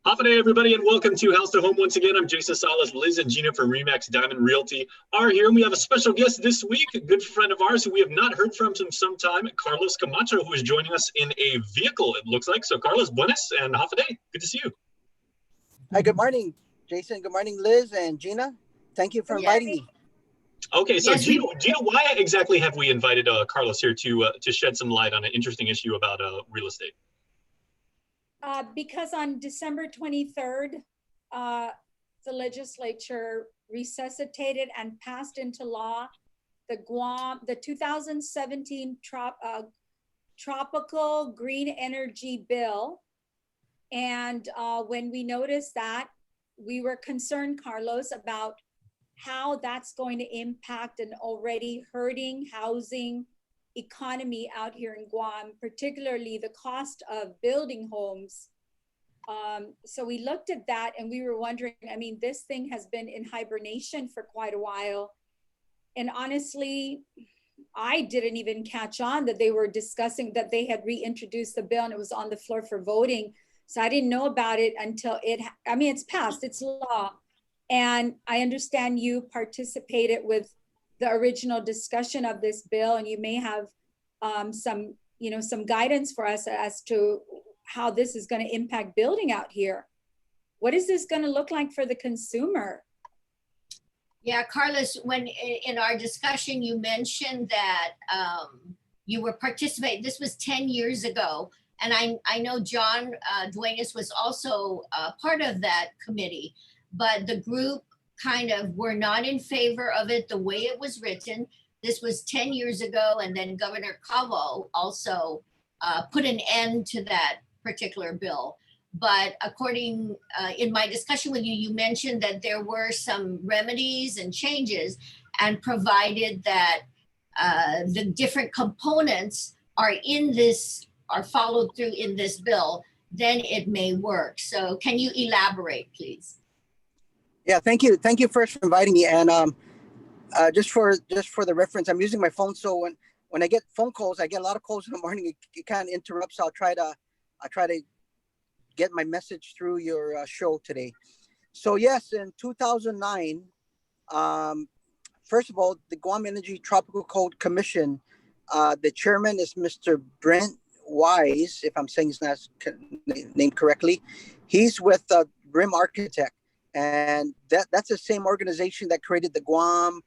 Happy day, everybody, and welcome to House to Home. Once again, I'm Jason Salas. Liz and Gina from Remax Diamond Realty are here, and we have a special guest this week, a good friend of ours who we have not heard from in some time, Carlos Camacho, who is joining us in a vehicle, it looks like. So, Carlos, buenas, and happy day. Good to see you. Hi, good morning, Jason. Good morning, Liz and Gina. Thank you for inviting me. Okay, so Gina, why exactly have we invited Carlos here to shed some light on an interesting issue about real estate? Because on December 23rd, the legislature resuscitated and passed into law the 2017 Tropical Green Energy Bill. And when we noticed that, we were concerned, Carlos, about how that's going to impact an already hurting housing economy out here in Guam, particularly the cost of building homes. So we looked at that and we were wondering, I mean, this thing has been in hibernation for quite a while. And honestly, I didn't even catch on that they were discussing that they had reintroduced the bill and it was on the floor for voting. So I didn't know about it until it's passed, it's law. And I understand you participated with the original discussion of this bill, and you may have some guidance for us as to how this is going to impact building out here. What is this going to look like for the consumer? Yeah, Carlos, when in our discussion, you mentioned that you were participating. This was 10 years ago. And I know John Duenas was also part of that committee, but the group kind of were not in favor of it the way it was written. This was 10 years ago, and then Governor Cavo also put an end to that particular bill. But according, in my discussion with you, you mentioned that there were some remedies and changes, and provided that the different components are followed through in this bill, then it may work. So can you elaborate, please? Yeah, thank you. Thank you first for inviting me. And just for the reference, I'm using my phone. So when I get phone calls, I get a lot of calls in the morning. It kind of interrupts. So I'll try to get my message through your show today. So yes, in 2009, first of all, the Guam Energy Tropical Code Commission, the chairman is Mr. Brent Wise, if I'm saying his last name correctly. He's with Brim Architect. And that's the same organization that created the Guam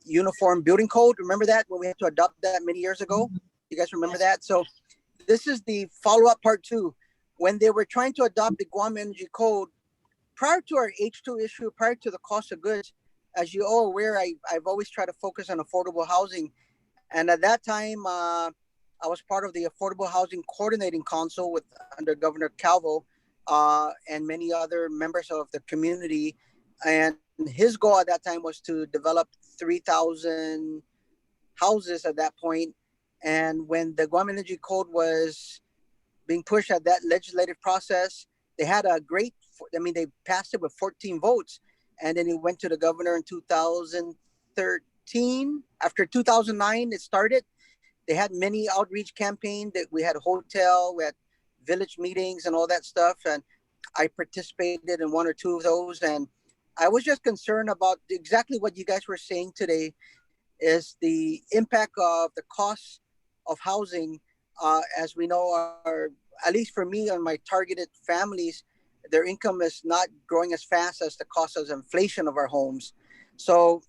Uniform Building Code. Remember that when we had to adopt that many years ago? You guys remember that? So this is the follow-up part 2. When they were trying to adopt the Guam Energy Code, prior to our H2 issue, prior to the cost of goods, as you're all aware, I've always tried to focus on affordable housing. And at that time, I was part of the Affordable Housing Coordinating Council under Governor Calvo, and many other members of the community. And his goal at that time was to develop 3,000 houses at that point. And when the Guam Energy Code was being pushed at that legislative process, they had they passed it with 14 votes. And then it went to the governor in 2013. After 2009, it started. They had many outreach campaigns. That we had a hotel, we had village meetings and all that stuff, and I participated in 1 or 2 of those. And I was just concerned about exactly what you guys were saying today, is the impact of the cost of housing. As we know, at least for me and my targeted families, their income is not growing as fast as the cost of inflation of our homes. So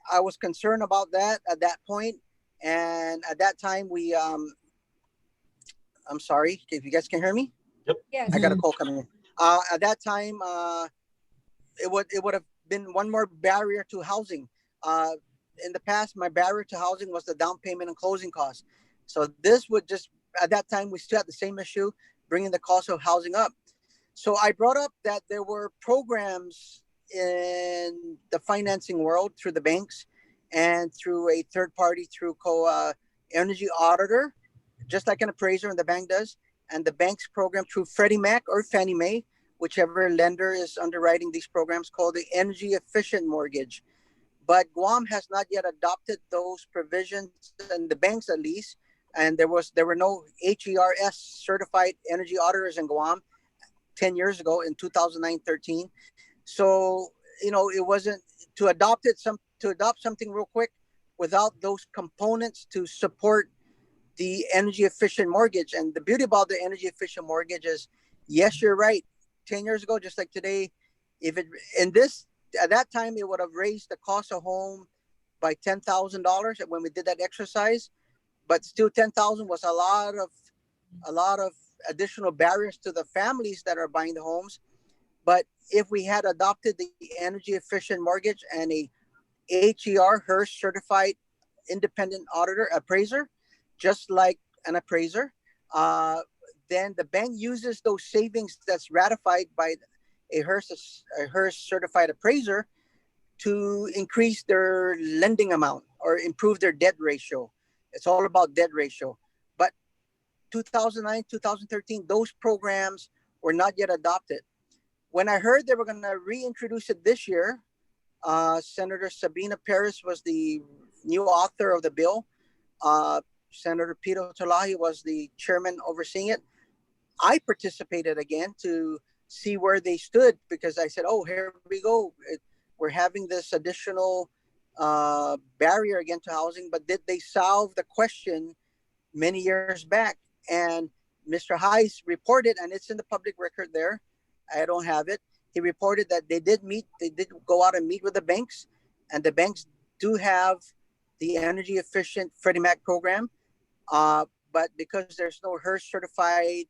I was concerned about that at that point. And at that time, I'm sorry if you guys can hear me. Yep. Yes. I got a call coming in. At that time, it would have been one more barrier to housing. In the past, my barrier to housing was the down payment and closing costs. So this would just, at that time, we still had the same issue, bringing the cost of housing up. So I brought up that there were programs in the financing world through the banks and through a third party, through energy auditor, just like an appraiser and the bank does, and the bank's program through Freddie Mac or Fannie Mae, whichever lender is underwriting these programs, called the energy efficient mortgage. But Guam has not yet adopted those provisions, and the banks at least, and there were no HERS certified energy auditors in Guam. 10 years ago in 2009-13. So, you know, it wasn't to adopt something real quick without those components to support the energy efficient mortgage. And the beauty about the energy efficient mortgage is, yes, you're right. 10 years ago, just like today, if it in this at that time, it would have raised the cost of home by $10,000 when we did that exercise. But still, 10,000 was a lot of additional barriers to the families that are buying the homes. But if we had adopted the energy efficient mortgage and a HER certified independent auditor appraiser, just like an appraiser, then the bank uses those savings that's ratified by a HER certified appraiser to increase their lending amount or improve their debt ratio. It's all about debt ratio. But 2009, 2013, those programs were not yet adopted. When I heard they were going to reintroduce it this year, Senator Sabina Perez was the new author of the bill. Senator Peter Talahi was the chairman overseeing it. I participated again to see where they stood because I said, oh, here we go. We're having this additional barrier again to housing, but did they solve the question many years back? And Mr. Hayes reported, and it's in the public record there, I don't have it. He reported that they did go out and meet with the banks, and the banks do have the energy efficient Freddie Mac program. But because there's no HER certified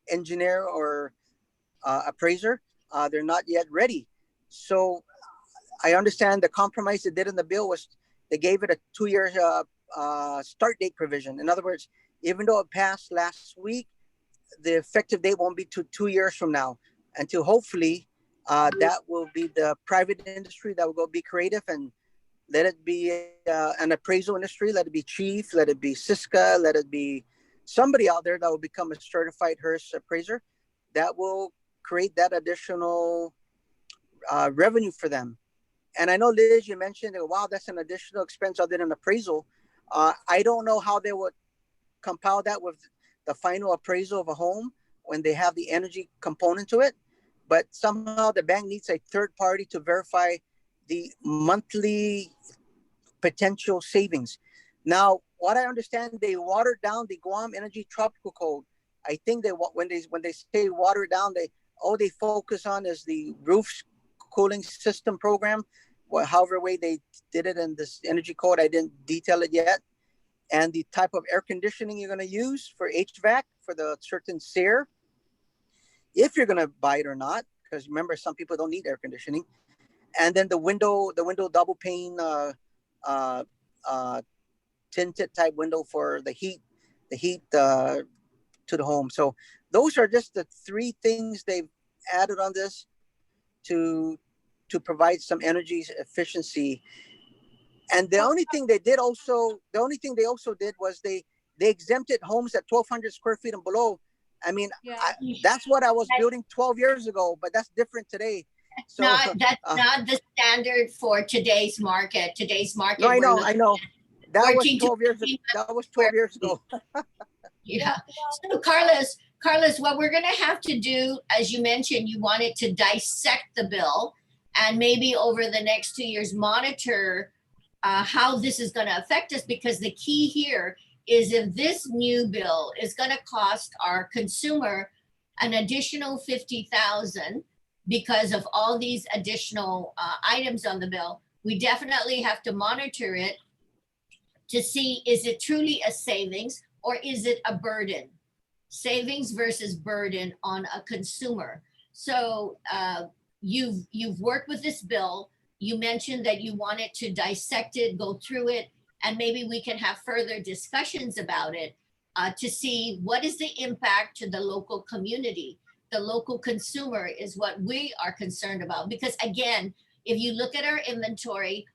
engineer or appraiser, they're not yet ready. So I understand the compromise they did in the bill was they gave it a 2-year start date provision. In other words, even though it passed last week, the effective date won't be to 2 years from now, until hopefully that will be the private industry that will go be creative and let it be an appraisal industry, let it be Chief, let it be Cisca, let it be somebody out there that will become a certified HERS appraiser that will create that additional revenue for them. And I know, Liz, you mentioned, wow, that's an additional expense other than appraisal. I don't know how they would compile that with the final appraisal of a home when they have the energy component to it. But somehow the bank needs a third party to verify the monthly potential savings. Now, what I understand, they watered down the Guam Energy Tropical Code. I think when they say water it down, all they focus on is the roof cooling system program. Well, however way they did it in this energy code, I didn't detail it yet. And the type of air conditioning you're going to use for HVAC for the certain SEER, if you're going to buy it or not, because remember, some people don't need air conditioning. And then the window double pane tinted type window for the heat to the home. So those are just the 3 things they've added on this to provide some energy efficiency. And the only thing they also did was they exempted homes at 1,200 square feet and below. I mean, Yeah. that's what I was building 12 years ago, but that's different today. So That's not the standard for today's market. Today's market. No, I know. That was 14 to 12 years ago. That was 12 years ago. Yeah. So Carlos, what we're going to have to do, as you mentioned, you wanted to dissect the bill and maybe over the next 2 years monitor how this is going to affect us, because the key here is if this new bill is going to cost our consumer an additional $50,000 because of all these additional items on the bill, we definitely have to monitor it to see, is it truly a savings or is it a burden? Savings versus burden on a consumer. So you've worked with this bill. You mentioned that you wanted to dissect it, go through it, and maybe we can have further discussions about it to see what is the impact to the local community. The local consumer is what we are concerned about, because again, if you look at our inventory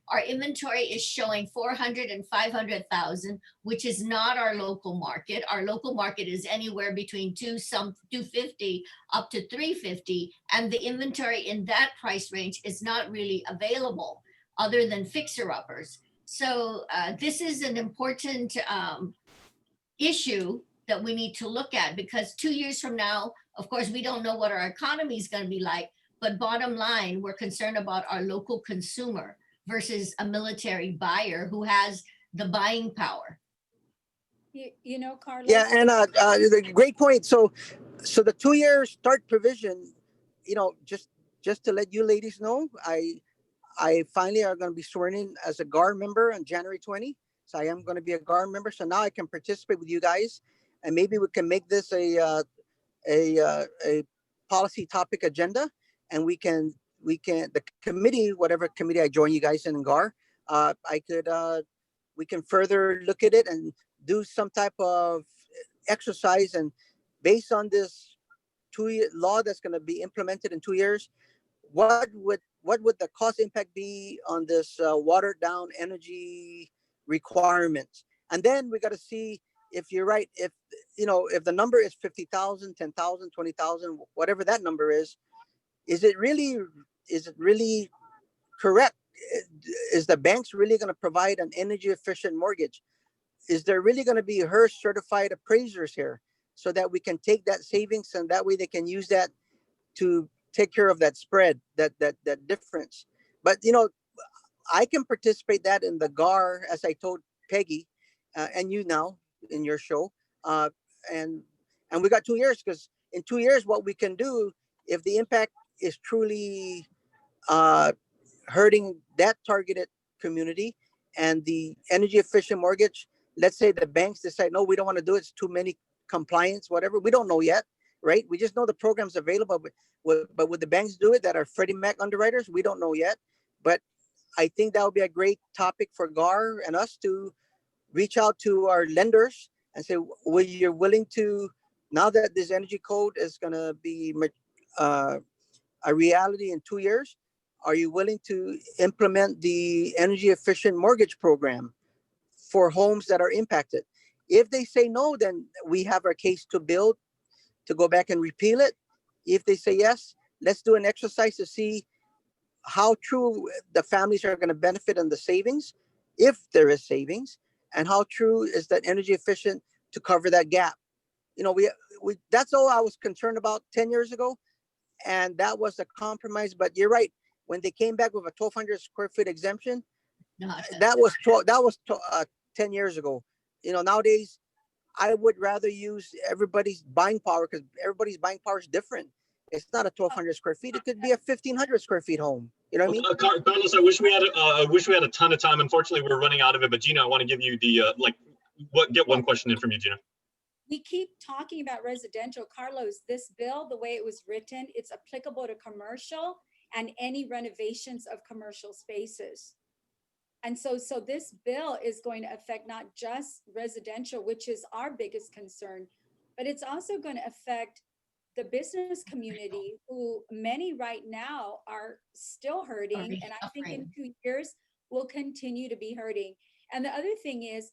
is showing 400 and 500,000, which is not our local market. Our local market is anywhere between 250 up to 350, and the inventory in that price range is not really available other than fixer-uppers. So this is an important issue that we need to look at, because 2 years from now, of course, we don't know what our economy is going to be like, but bottom line, we're concerned about our local consumer versus a military buyer who has the buying power. You know, Carlos. Yeah, and great point. So the 2-year start provision, you know, just to let you ladies know, I finally are going to be sworn in as a GAR member on January 20. So I am going to be a GAR member. So now I can participate with you guys, and maybe we can make this a policy topic agenda, and we can the committee, whatever committee I join you guys in GAR, we can further look at it and do some type of exercise, and based on this 2-year law that's going to be implemented in 2 years, what would the cost impact be on this watered down energy requirements? And then we got to see if you're right, if you know, if the number is 50,000, 10,000, 20,000, whatever that number is it really correct? Is the banks really going to provide an energy efficient mortgage? Is there really going to be her certified appraisers here so that we can take that savings, and that way they can use that to take care of that spread, that difference? But you know, I can participate that in the GAR, as I told Peggy, and you now in your show, and we got 2 years, because in 2 years, what we can do, if the impact is truly hurting that targeted community and the energy efficient mortgage, let's say the banks decide, no, we don't want to do it, it's too many compliance, whatever. We don't know yet, right? We just know the program's available, but would the banks do it that are Freddie Mac underwriters? We don't know yet. But I think that would be a great topic for GAR and us to reach out to our lenders and say, well, you're willing to, now that this energy code is going to be a reality in 2 years, are you willing to implement the energy efficient mortgage program for homes that are impacted? If they say no, then we have our case to build to go back and repeal it. If they say yes, let's do an exercise to see how true the families are going to benefit in the savings, if there is savings, and how true is that energy efficient to cover that gap. You know, we that's all I was concerned about 10 years ago, and that was a compromise. But you're right, when they came back with a 1,200 square foot exemption, that was 10 years ago. You know, nowadays I would rather use everybody's buying power, because everybody's buying power is different. It's not a 1,200 square feet. It could be a 1,500 square feet home. You know what I mean? Carlos, I wish we had a ton of time. Unfortunately, we're running out of it. But Gina, I want to give you the get one question in from you, Gina. We keep talking about residential. Carlos, this bill, the way it was written, it's applicable to commercial and any renovations of commercial spaces. And so this bill is going to affect not just residential, which is our biggest concern, but it's also going to affect the business community, who many right now are still hurting. And I think in 2 years will continue to be hurting. And the other thing is,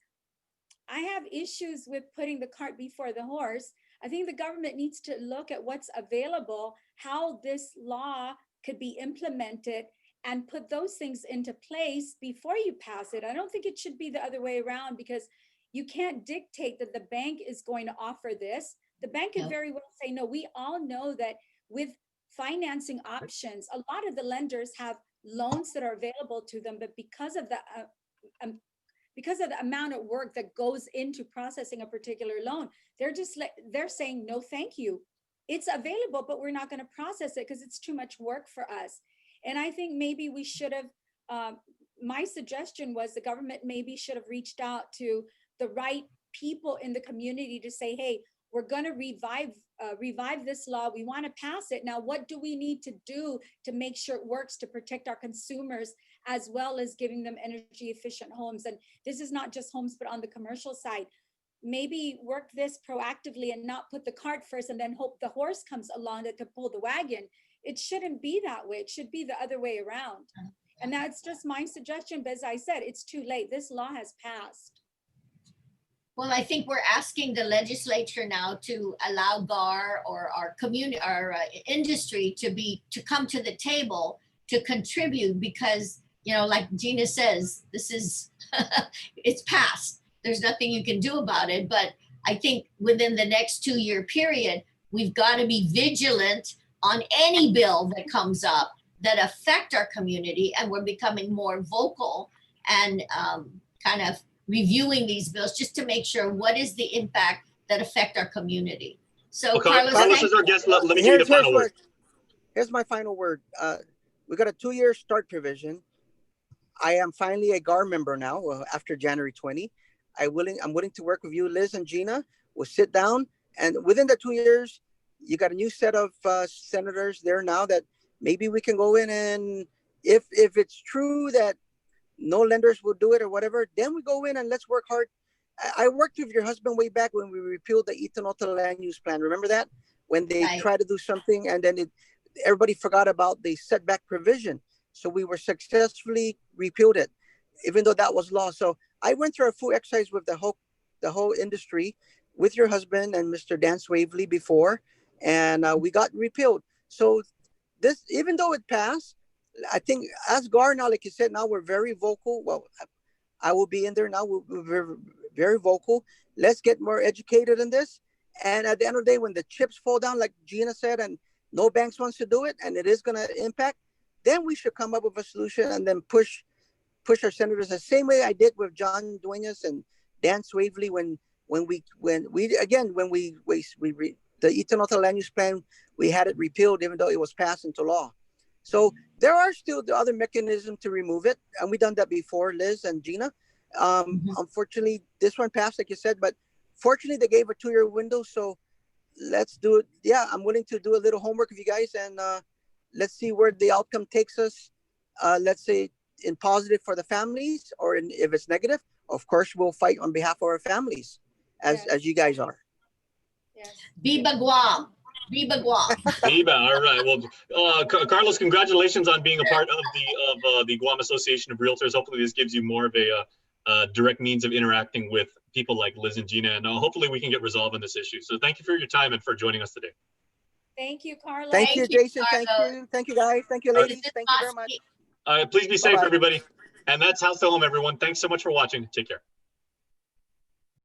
I have issues with putting the cart before the horse. I think the government needs to look at what's available, how this law could be implemented, and put those things into place before you pass it. I don't think it should be the other way around, because you can't dictate that the bank is going to offer this. The bank could very well say no. We all know that with financing options, a lot of the lenders have loans that are available to them, but because of the amount of work that goes into processing a particular loan, they're saying no, thank you. It's available, but we're not going to process it because it's too much work for us. And I think maybe we should have, my suggestion was the government maybe should have reached out to the right people in the community to say, hey, we're going to revive this law. We want to pass it. Now, what do we need to do to make sure it works to protect our consumers, as well as giving them energy efficient homes? And this is not just homes, but on the commercial side. Maybe work this proactively and not put the cart first and then hope the horse comes along to pull the wagon. It shouldn't be that way. It should be the other way around. And that's just my suggestion. But as I said, it's too late. This law has passed. Well, I think we're asking the legislature now to allow GAR or our community, our industry to come to the table to contribute, because, you know, like Gina says, this is, it's passed. There's nothing you can do about it. But I think within the next 2-year period, we've got to be vigilant on any bill that comes up that affect our community, and we're becoming more vocal and kind of reviewing these bills just to make sure what is the impact that affect our community. So Okay, Carlos, Carlos is our guest. Let me give you the final word. Here's my final word. We got a 2-year start provision. I am finally a GAR member now after January 20. I'm willing to work with you, Liz and Gina. We'll sit down, and within the 2 years, you got a new set of senators there now that maybe we can go in, and if it's true that no lenders will do it or whatever, then we go in and let's work hard. I worked with your husband way back when we repealed the Itanota land use plan. Remember that? When they tried to do something and then everybody forgot about the setback provision. So we were successfully repealed it, even though that was law. So I went through a full exercise with the whole industry with your husband and Mr. Dan Swavely before, and we got repealed. So this, even though it passed, I think as GAR now, like you said, now we're very vocal. Well, I will be in there now. We're very, very vocal. Let's get more educated in this. And at the end of the day, when the chips fall down, like Gina said, and no banks wants to do it, and it is going to impact, then we should come up with a solution and then push our senators the same way I did with John Duenas and Dan Swavely when we the Itanota land use plan, we had it repealed even though it was passed into law. So there are still the other mechanisms to remove it, and we've done that before, Liz and Gina. Unfortunately, this one passed, like you said, but fortunately they gave a 2-year window. So let's do it. Yeah, I'm willing to do a little homework with you guys, and let's see where the outcome takes us. Let's say in positive for the families, or if it's negative, of course, we'll fight on behalf of our families as you guys are. Yes. Viva Guam. Viva Guam. Viva. All right. Well, Carlos, congratulations on being a part of the Guam Association of Realtors. Hopefully this gives you more of a direct means of interacting with people like Liz and Gina, and hopefully we can get resolved on this issue. So thank you for your time and for joining us today. Thank you, Carlos. Thank you, Jason. Carlos. Thank you, guys. Thank you, ladies. Thank you very much. Please be safe, Bye-bye. everybody. And that's House to Home, everyone. Thanks so much for watching. Take care.